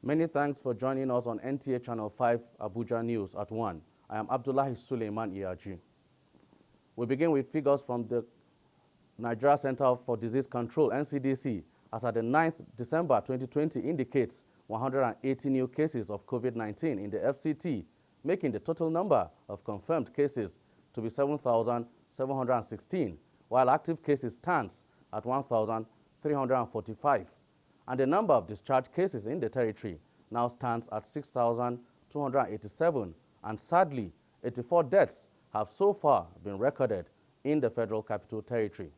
Many thanks for joining us on NTA Channel 5 Abuja News at 1. I am Abdullahi Suleiman Iyaji. We begin with figures from the Nigeria Center for Disease Control, NCDC, as at the 9th December 2020 indicates 180 new cases of COVID-19 in the FCT, making the total number of confirmed cases to be 7,716, while active cases stands at 1,345. And the number of discharged cases in the territory now stands at 6,287, and sadly, 84 deaths have so far been recorded in the Federal Capital Territory.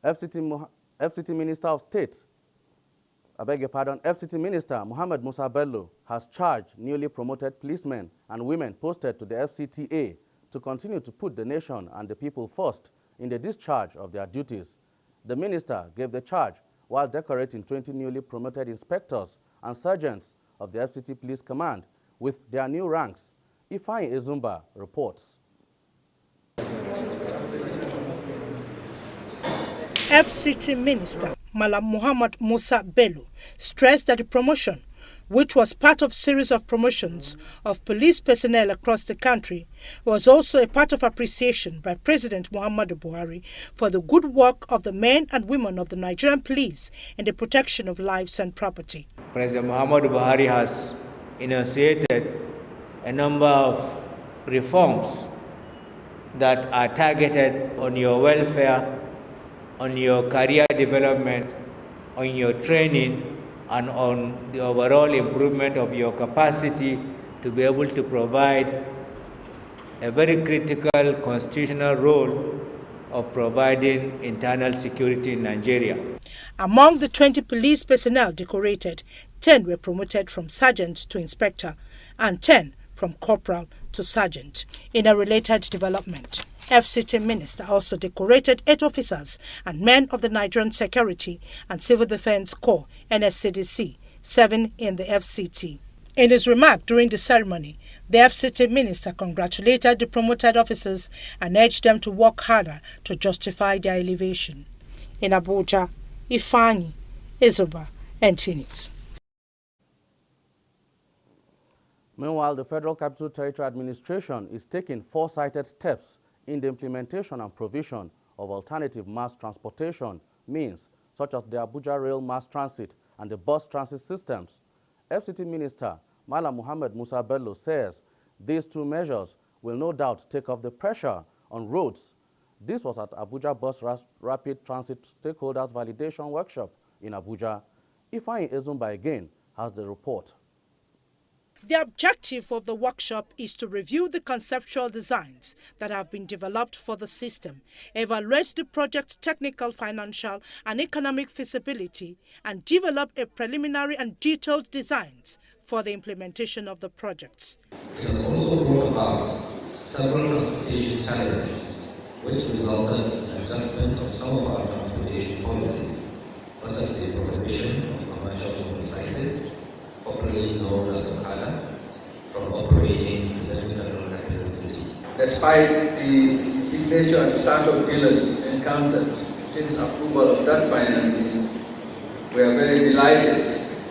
FCT Minister of State, FCT Minister Muhammad Musa Bello has charged newly promoted policemen and women posted to the FCTA to continue to put the nation and the people first in the discharge of their duties. The minister gave the charge while decorating 20 newly promoted inspectors and sergeants of the FCT Police Command with their new ranks. Ifeanyi Ezumba reports. FCT Minister Malam Muhammad Musa Bello stressed that the promotion, which was part of a series of promotions of police personnel across the country, was also a part of appreciation by President Muhammadu Buhari for the good work of the men and women of the Nigerian police in the protection of lives and property. President Muhammadu Buhari has initiated a number of reforms that are targeted on your welfare, on your career development, on your training, and on the overall improvement of your capacity to be able to provide a very critical constitutional role of providing internal security in Nigeria. Among the 20 police personnel decorated, 10 were promoted from sergeant to inspector and 10 from corporal to sergeant. In a related development, FCT Minister also decorated 8 officers and men of the Nigerian Security and Civil Defense Corps, NSCDC, 7 in the FCT. In his remark during the ceremony, the FCT Minister congratulated the promoted officers and urged them to work harder to justify their elevation. In Abuja, Ifeanyi Ezumba, NT News. Meanwhile, the Federal Capital Territory Administration is taking foresighted steps in the implementation and provision of alternative mass transportation means such as the Abuja Rail Mass Transit and the bus transit systems. FCT Minister Malam Muhammad Musa Bello says these 2 measures will no doubt take off the pressure on roads. This was at Abuja Bus Rapid Transit Stakeholders Validation Workshop in Abuja. Ifeanyi Ezumba again has the report. The objective of the workshop is to review the conceptual designs that have been developed for the system, evaluate the project's technical, financial, and economic feasibility, and develop a preliminary and detailed designs for the implementation of the projects. It has also brought about several transportation challenges, which resulted in adjustment of some of our transportation policies, such as the prohibition of commercial motorcyclists, popularly known as Okada, from operating in the federal capital city. Despite the signature and startup dealers encountered since approval of that financing, we are very delighted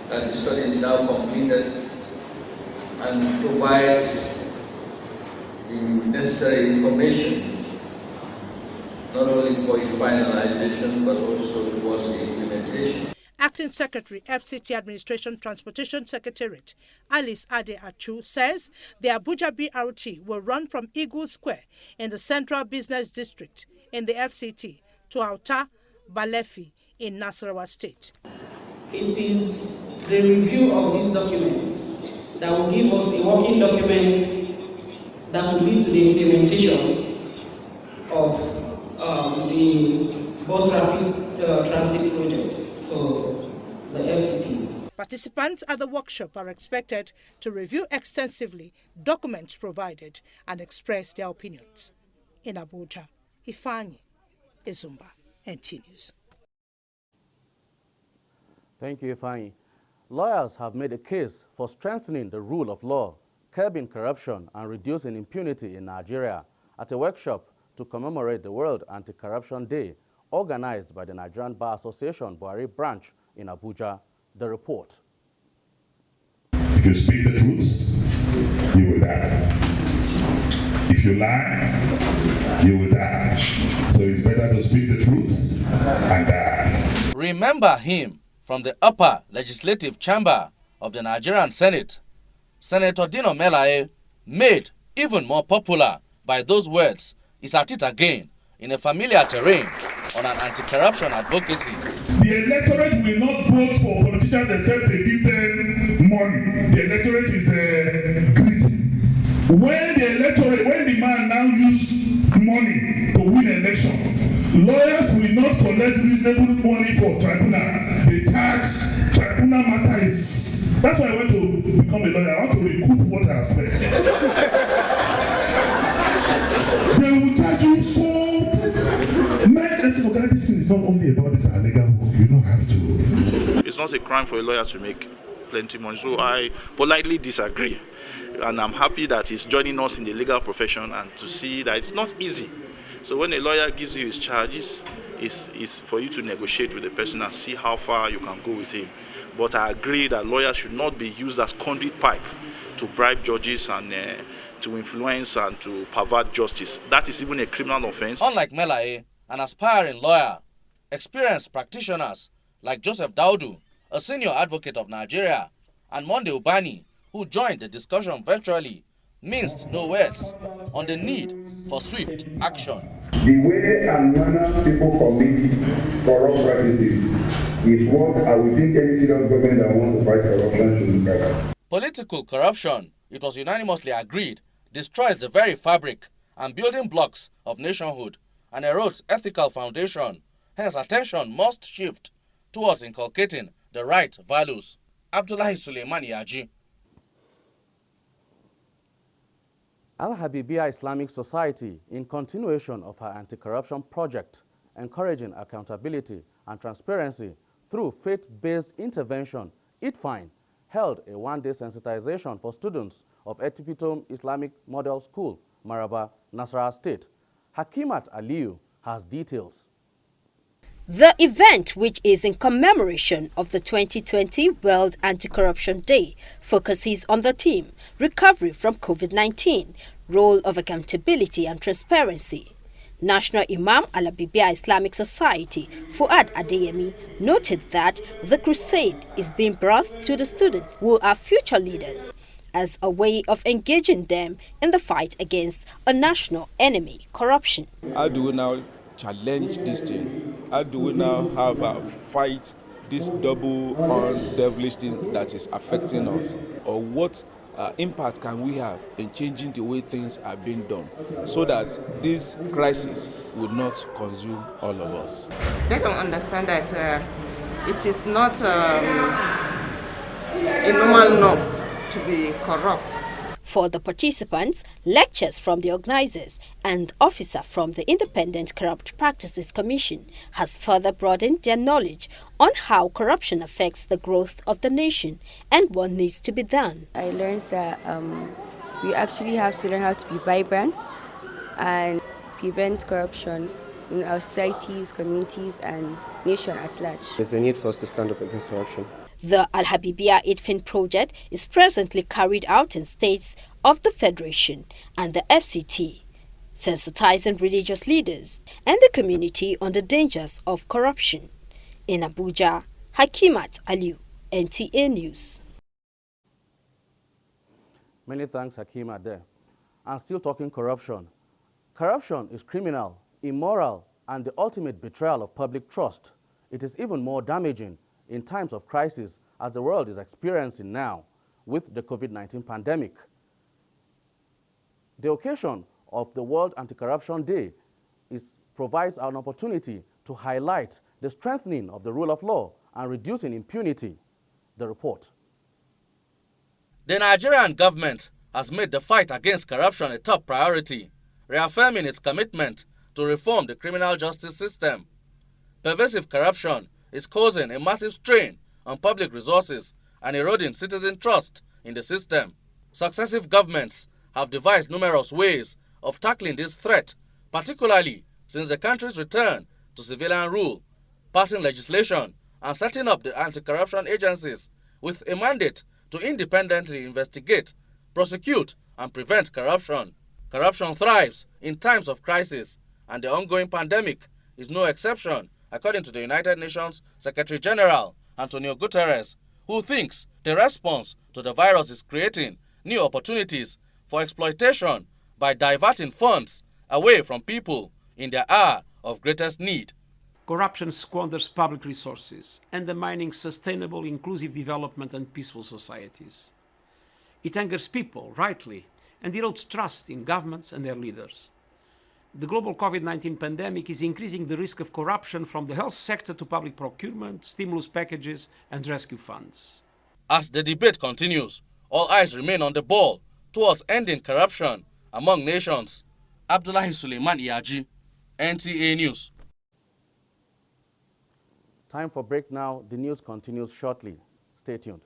that the study is now completed and provides the necessary information, not only for its finalization, but also towards the implementation. Acting Secretary, FCT Administration Transportation Secretariat, Alice Ade Achu, says the Abuja BRT will run from Eagle Square in the Central Business District in the FCT to Auta Balefi in Nasarawa State. It is the review of this document that will give us a working document that will lead to the implementation of the bus rapid transit project. The FCT. Participants at the workshop are expected to review extensively documents provided and express their opinions. In Abuja, Ifeanyi Ezumba, NT News. Thank you, Ifeanyi. Lawyers have made a case for strengthening the rule of law, curbing corruption, and reducing impunity in Nigeria at a workshop to commemorate the World Anti-Corruption Day organized by the Nigerian Bar Association, Buhari branch in Abuja. The report. If you speak the truth, you will die. If you lie, you will die. So it's better to speak the truth and die. Remember him from the upper legislative chamber of the Nigerian Senate, Senator Dino Melaye, made even more popular by those words, is at it again in a familiar terrain on an anti-corruption advocacy. The electorate will not vote for politicians except they give them money. The electorate is greedy. When the man now use money to win election, lawyers will not collect reasonable money for tribunal. They charge tribunal matter is. That's why I went to become a lawyer. I want to recoup what I have spent. They will charge you so. This thing is not only about this illegal work. You don't have to. It's not a crime for a lawyer to make plenty money. So I politely disagree. And I'm happy that he's joining us in the legal profession and to see that it's not easy. So when a lawyer gives you his charges, it's for you to negotiate with the person and see how far you can go with him. But I agree that lawyers should not be used as conduit pipe to bribe judges and to influence and to pervert justice. That is even a criminal offense. Unlike Melaye, an aspiring lawyer, experienced practitioners like Joseph Daudu, a senior advocate of Nigeria, and Monde Ubani, who joined the discussion virtually, minced no words on the need for swift action. The way and manner people commit corrupt practices is what I would think any serious government that wants to fight corruption should look at. Political corruption, it was unanimously agreed, destroys the very fabric and building blocks of nationhood and erodes ethical foundation. Hence, attention must shift towards inculcating the right values. Abdullahi Suleiman Yaji. Al-Habibiyya Islamic Society, in continuation of her anti-corruption project, encouraging accountability and transparency through faith-based intervention, ITFINE, held a one-day sensitization for students of Activism Islamic Model School, Maraba, Nasarawa State. Hakimat Aliyu has details. The event, which is in commemoration of the 2020 World Anti-Corruption Day, focuses on the theme, Recovery from COVID-19, Role of Accountability and Transparency. National Imam Al-Habibiyya Islamic Society, Fuad Adeyemi, noted that the crusade is being brought to the students who are future leaders as a way of engaging them in the fight against a national enemy, corruption. How do we now challenge this thing? How do we now have a fight this double on devilish thing that is affecting us? Or what impact can we have in changing the way things are being done so that this crisis would not consume all of us? They don't understand that it is not a normal norm to be corrupt. For the participants, lectures from the organizers and officer from the Independent Corrupt Practices Commission has further broadened their knowledge on how corruption affects the growth of the nation and what needs to be done. I learned that we actually have to learn how to be vibrant and prevent corruption in our societies, communities and nation at large. There's a need for us to stand up against corruption. The Al-Habibiyya ITFIN project is presently carried out in states of the Federation and the FCT, sensitizing religious leaders and the community on the dangers of corruption. In Abuja, Hakimat Aliyu, NTA News. Many thanks, Hakimat, there. And still talking corruption. Corruption is criminal, immoral, and the ultimate betrayal of public trust. It is even more damaging in times of crisis, as the world is experiencing now with the COVID-19 pandemic. The occasion of the World Anti-Corruption Day provides an opportunity to highlight the strengthening of the rule of law and reducing impunity. The report. The Nigerian government has made the fight against corruption a top priority, reaffirming its commitment to reform the criminal justice system. Pervasive corruption is causing a massive strain on public resources and eroding citizen trust in the system. Successive governments have devised numerous ways of tackling this threat, particularly since the country's return to civilian rule, passing legislation and setting up the anti-corruption agencies with a mandate to independently investigate, prosecute, and prevent corruption. Corruption thrives in times of crisis, and the ongoing pandemic is no exception, according to the United Nations Secretary General, Antonio Guterres, who thinks the response to the virus is creating new opportunities for exploitation by diverting funds away from people in their hour of greatest need. Corruption squanders public resources, undermining sustainable, inclusive development and peaceful societies. It angers people, rightly, and erodes trust in governments and their leaders. The global COVID-19 pandemic is increasing the risk of corruption from the health sector to public procurement, stimulus packages, and rescue funds. As the debate continues, all eyes remain on the ball towards ending corruption among nations. Abdullahi Suleiman Iyaji, NTA News. Time for break now. The news continues shortly. Stay tuned.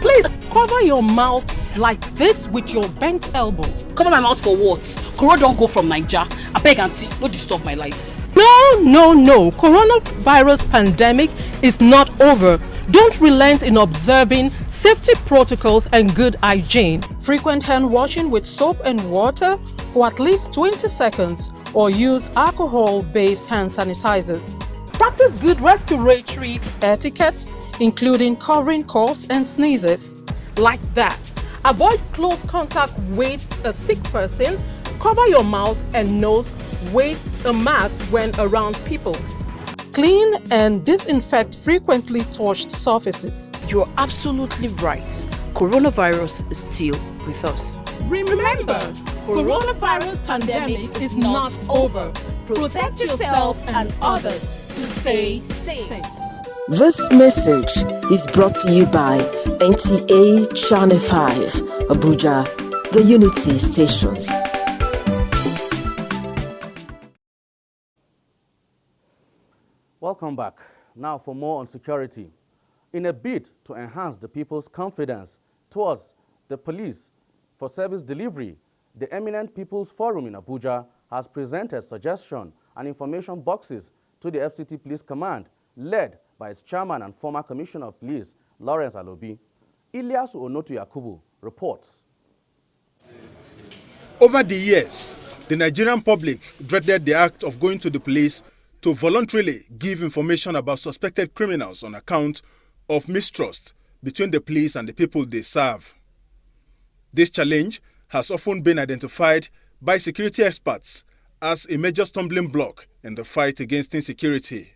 Please cover your mouth like this with your bent elbow. Cover my mouth for what? Corona don't go from Niger. I beg auntie, no disturb my life. No. Coronavirus pandemic is not over. Don't relent in observing safety protocols and good hygiene. Frequent hand washing with soap and water for at least 20 seconds or use alcohol-based hand sanitizers. Practice good respiratory etiquette, including covering coughs and sneezes. Like that. Avoid close contact with a sick person. Cover your mouth and nose with a mask when around people. Clean and disinfect frequently touched surfaces. You're absolutely right. Coronavirus is still with us. Remember, coronavirus pandemic is not over. Protect yourself and others to stay safe. This message is brought to you by NTA Channel 5, Abuja, the Unity Station. Welcome back. Now for more on security. In a bid to enhance the people's confidence towards the police for service delivery, the Eminent People's Forum in Abuja has presented suggestion and information boxes to the FCT Police Command, led by its chairman and former Commissioner of Police, Lawrence Alobi. Ilyasu Onotu Yakubu reports. Over the years, the Nigerian public dreaded the act of going to the police to voluntarily give information about suspected criminals on account of mistrust between the police and the people they serve. This challenge has often been identified by security experts as a major stumbling block in the fight against insecurity.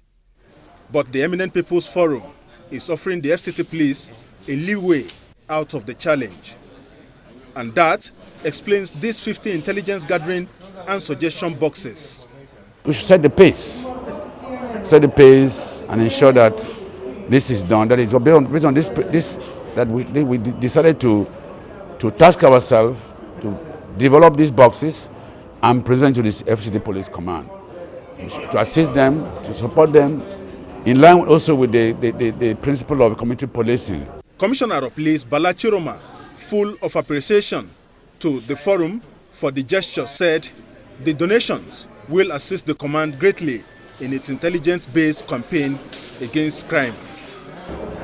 But the Eminent People's Forum is offering the FCT police a leeway out of the challenge. And that explains these 50 intelligence gathering and suggestion boxes. We should set the pace and ensure that this is done. That is based on this that we decided to task ourselves to develop these boxes and present to this FCT Police Command to assist them, to support them, in line also with the principle of community policing. Commissioner of Police Bala Chiroma, full of appreciation to the forum for the gesture, said the donations will assist the command greatly in its intelligence-based campaign against crime.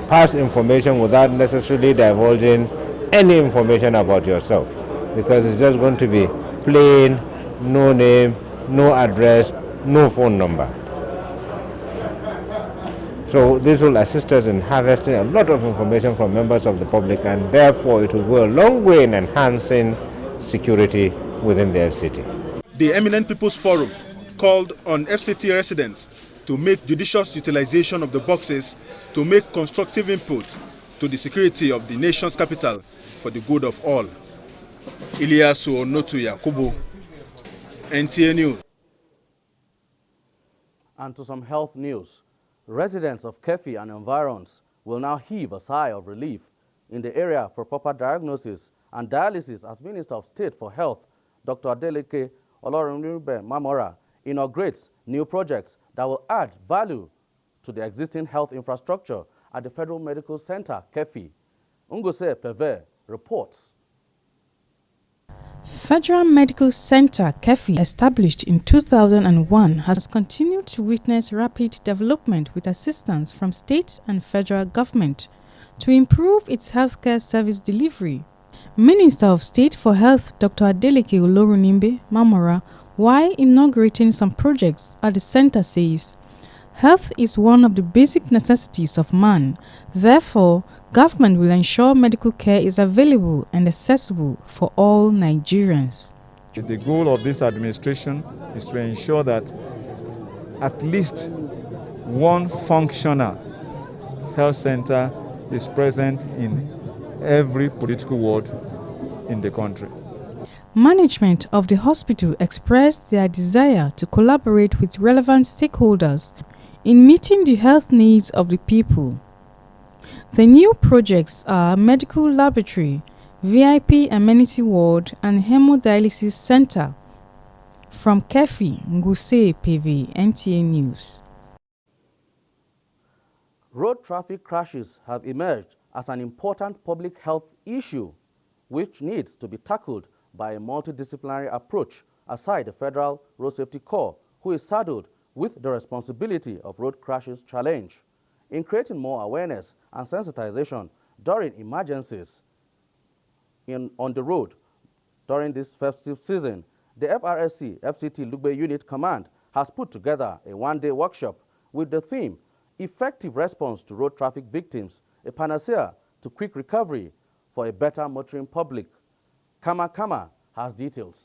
Pass information without necessarily divulging any information about yourself, because it's just going to be plain, no name, no address, no phone number. So this will assist us in harvesting a lot of information from members of the public, and therefore it will go a long way in enhancing security within their city. The Eminent People's Forum called on FCT residents to make judicious utilization of the boxes to make constructive input to the security of the nation's capital for the good of all. Ilyasu Onotu Yakubu, NTA News. And to some health news. Residents of Kefi and environs will now heave a sigh of relief in the area for proper diagnosis and dialysis as Minister of State for Health, Dr. Adeleke Olorunnibe Mamora, inaugurates new projects that will add value to the existing health infrastructure at the Federal Medical Center, Kefi. Ungose Peve reports. Federal Medical Center KEFI, established in 2001, has continued to witness rapid development with assistance from state and federal government to improve its healthcare service delivery. Minister of State for Health Dr. Adeleke Olorunimbe Mamora, while inaugurating some projects at the center, says, "Health is one of the basic necessities of man. Therefore, government will ensure medical care is available and accessible for all Nigerians." The goal of this administration is to ensure that at least one functional health center is present in every political ward in the country. Management of the hospital expressed their desire to collaborate with relevant stakeholders in meeting the health needs of the people. The new projects are medical laboratory, VIP amenity ward, and hemodialysis center. From KEFI, Nguse PV, NTA News. Road traffic crashes have emerged as an important public health issue which needs to be tackled by a multidisciplinary approach aside the Federal Road Safety Corps, who is saddled with the responsibility of road crashes challenge. In creating more awareness and sensitization during emergencies on the road during this festive season, the FRSC FCT Lugbe Unit Command has put together a one-day workshop with the theme, Effective Response to Road Traffic Victims, a panacea to quick recovery for a better motoring public. Kama has details.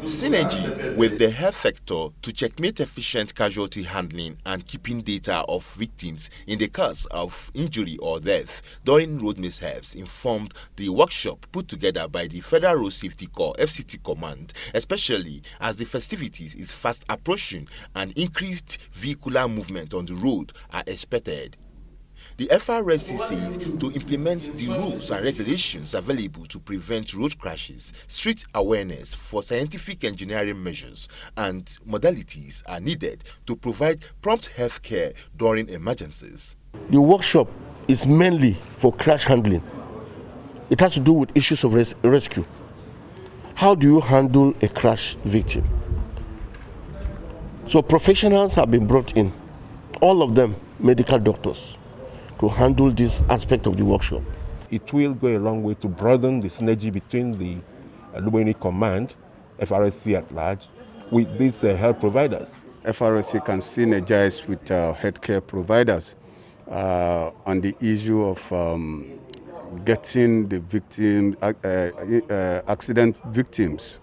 Synergy with the health sector to checkmate efficient casualty handling and keeping data of victims in the case of injury or death during road mishaps informed the workshop put together by the Federal Road Safety Corps FCT Command, especially as the festivities is fast approaching and increased vehicular movement on the road are expected. The FRSC says to implement the rules and regulations available to prevent road crashes, strict awareness for scientific engineering measures and modalities are needed to provide prompt health care during emergencies. The workshop is mainly for crash handling. It has to do with issues of rescue. How do you handle a crash victim? So professionals have been brought in, all of them medical doctors, to handle this aspect of the workshop. It will go a long way to broaden the synergy between the Lugbe Command, FRSC at large, with these health providers. FRSC can synergize with healthcare providers on the issue of getting the victim, accident victims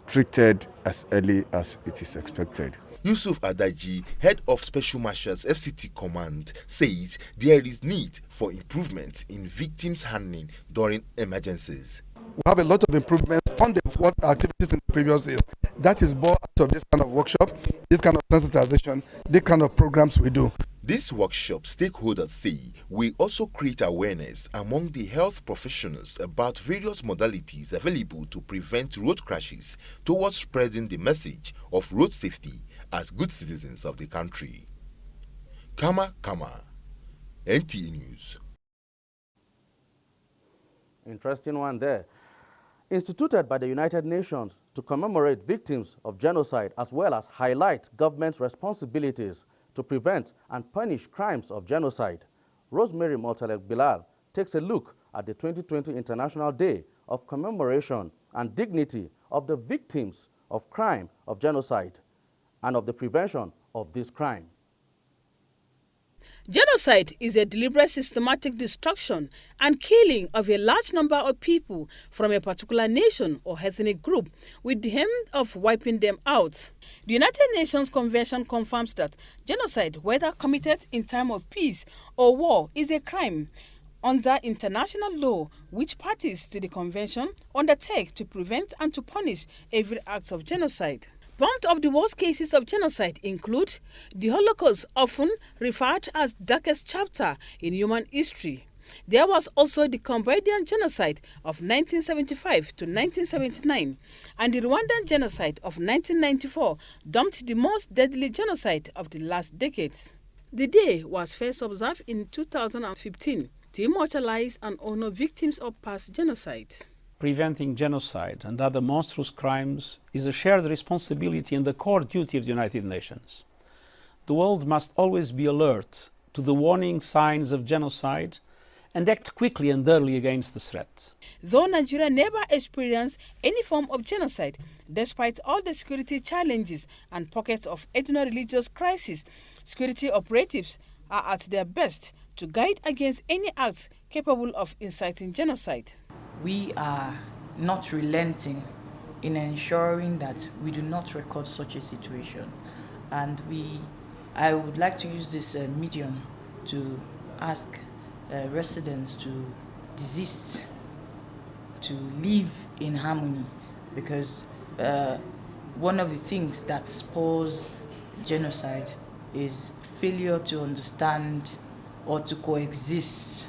treated as early as it is expected. Yusuf Adaji, head of Special Marshals FCT Command, says there is need for improvement in victims' handling during emergencies. We have a lot of improvements on what activities in the previous years. That is born out of this kind of workshop, this kind of sensitization, this kind of programs we do. This workshop, stakeholders say, will also create awareness among the health professionals about various modalities available to prevent road crashes towards spreading the message of road safety as good citizens of the country. Kama, NTA News. Interesting one there. Instituted by the United Nations to commemorate victims of genocide as well as highlight government's responsibilities to prevent and punish crimes of genocide, Rosemary Motalek Bilal takes a look at the 2020 International Day of Commemoration and Dignity of the Victims of Crime of Genocide and of the prevention of this crime. Genocide is a deliberate systematic destruction and killing of a large number of people from a particular nation or ethnic group with the aim of wiping them out. The United Nations Convention confirms that genocide, whether committed in time of peace or war, is a crime under international law which parties to the convention undertake to prevent and to punish every act of genocide. One of the worst cases of genocide include the Holocaust, often referred as the darkest chapter in human history. There was also the Cambodian genocide of 1975 to 1979 and the Rwandan genocide of 1994, dubbed the most deadly genocide of the last decades. The day was first observed in 2015 to immortalize and honor victims of past genocide. preventing genocide and other monstrous crimes is a shared responsibility and the core duty of the United Nations. The world must always be alert to the warning signs of genocide and act quickly and early against the threat. Though Nigeria never experienced any form of genocide, despite all the security challenges and pockets of ethno-religious crisis, security operatives are at their best to guide against any acts capable of inciting genocide. We are not relenting in ensuring that we do not record such a situation. And I would like to use this medium to ask residents to desist, to live in harmony, because one of the things that spurs genocide is failure to understand or to coexist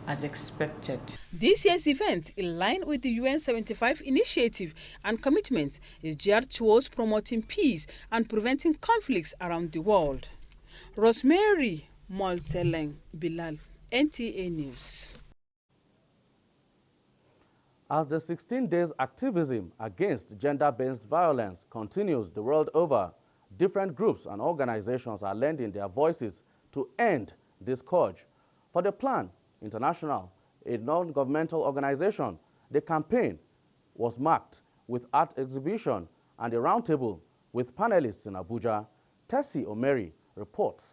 as expected. This year's event, in line with the UN 75 initiative and commitment, is geared towards promoting peace and preventing conflicts around the world. Rosemary Molteleng Bilal, NTA News. As the 16 days activism against gender-based violence continues the world over, different groups and organizations are lending their voices to end this scourge. For the Plan International, a non-governmental organization, the campaign was marked with art exhibition and a roundtable with panelists in Abuja. Tessie Omeri reports.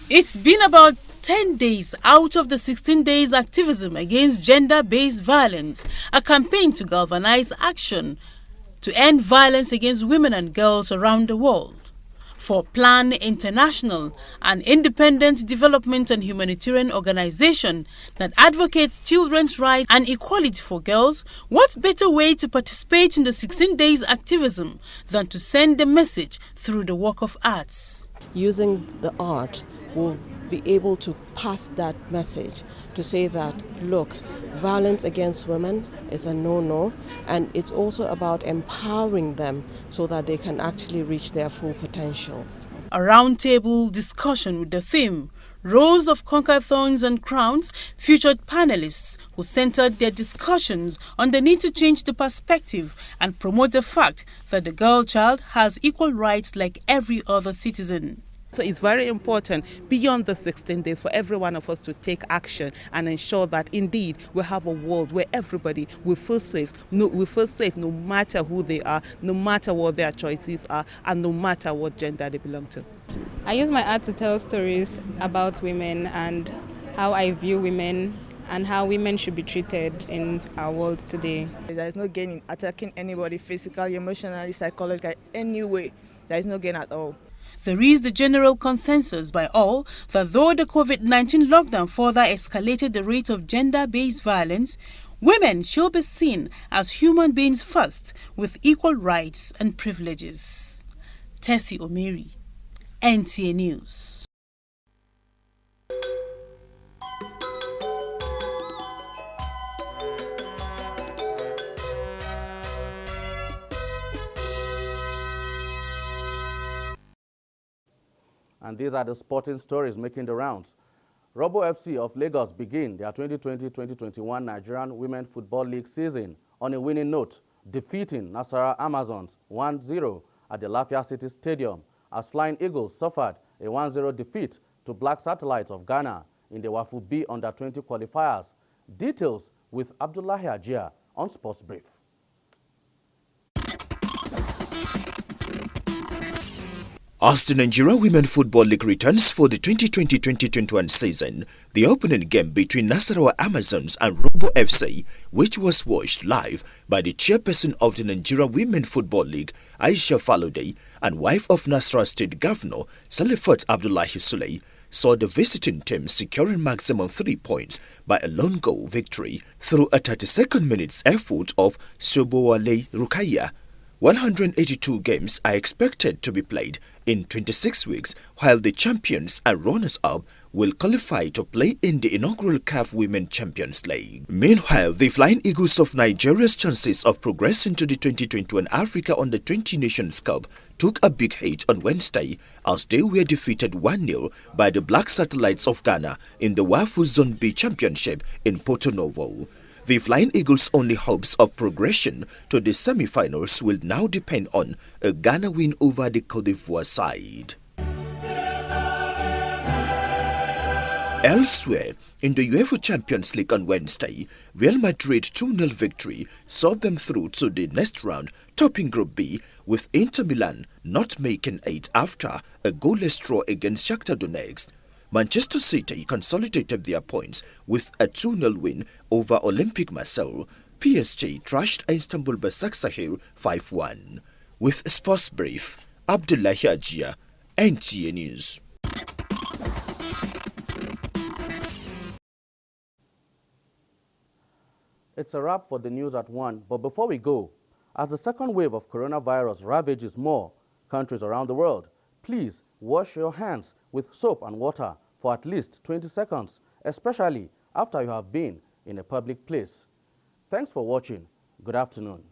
It's been about 10 days out of the 16 days activism against gender-based violence, a campaign to galvanize action to end violence against women and girls around the world. For Plan International, an independent development and humanitarian organization that advocates children's rights and equality for girls, what better way to participate in the 16 days activism than to send a message through the work of arts? Using the art, will be able to pass that message to say that, look, violence against women is a no-no, and it's also about empowering them so that they can actually reach their full potentials. A roundtable discussion with the theme, Rows of Conquered Thorns and Crowns, featured panelists who centered their discussions on the need to change the perspective and promote the fact that the girl child has equal rights like every other citizen. So it's very important beyond the 16 days for every one of us to take action and ensure that indeed we have a world where everybody will feel safe. No matter who they are, no matter what their choices are, and no matter what gender they belong to. I use my art to tell stories about women and how I view women and how women should be treated in our world today. There is no gain in attacking anybody physically, emotionally, psychologically, any way. There is no gain at all. There is the general consensus by all that though the COVID-19 lockdown further escalated the rate of gender-based violence, women should be seen as human beings first with equal rights and privileges. Tessie Omeri, NTA News. And these are the sporting stories making the rounds. Robo FC of Lagos begin their 2020-2021 Nigerian Women Football League season on a winning note, defeating Nasarawa Amazons 1-0 at the Lafia City Stadium, as Flying Eagles suffered a 1-0 defeat to Black Satellites of Ghana in the Wafu B Under-20 qualifiers. Details with Abdullahi Ajia on Sports Brief. As the Nigeria Women Football League returns for the 2020-2021 season, the opening game between Nasarawa Amazons and Robo FC, which was watched live by the chairperson of the Nigeria Women Football League, Aisha Falode, and wife of Nasarawa State Governor Salifat Abdullahi Suley, saw the visiting team securing maximum 3 points by a lone goal victory through a 32nd minutes effort of Sobowale Rukaya. 182 games are expected to be played in 26 weeks, while the champions and runners-up will qualify to play in the inaugural CAF Women Champions League. Meanwhile, the Flying Eagles of Nigeria's chances of progressing to the 2021 Africa Under-20 Nations Cup took a big hit on Wednesday as they were defeated 1-0 by the Black Satellites of Ghana in the Wafu Zone B Championship in Porto Novo. The Flying Eagles' only hopes of progression to the semi-finals will now depend on a Ghana win over the Cote d'Ivoire side. Elsewhere, in the UEFA Champions League on Wednesday, Real Madrid 2-0 victory saw them through to the next round, topping Group B, with Inter Milan not making 8 after a goalless draw against Shakhtar Donetsk. Manchester City consolidated their points with a 2-0 win over Olympique Marseille. PSG trashed Istanbul Basaksehir 5-1. With Sports Brief, Abdullahi Ajia, NTA News. It's a wrap for the news at 1, but before we go, as the second wave of coronavirus ravages more countries around the world, please wash your hands with soap and water for at least 20 seconds, especially after you have been in a public place. Thanks for watching. Good afternoon.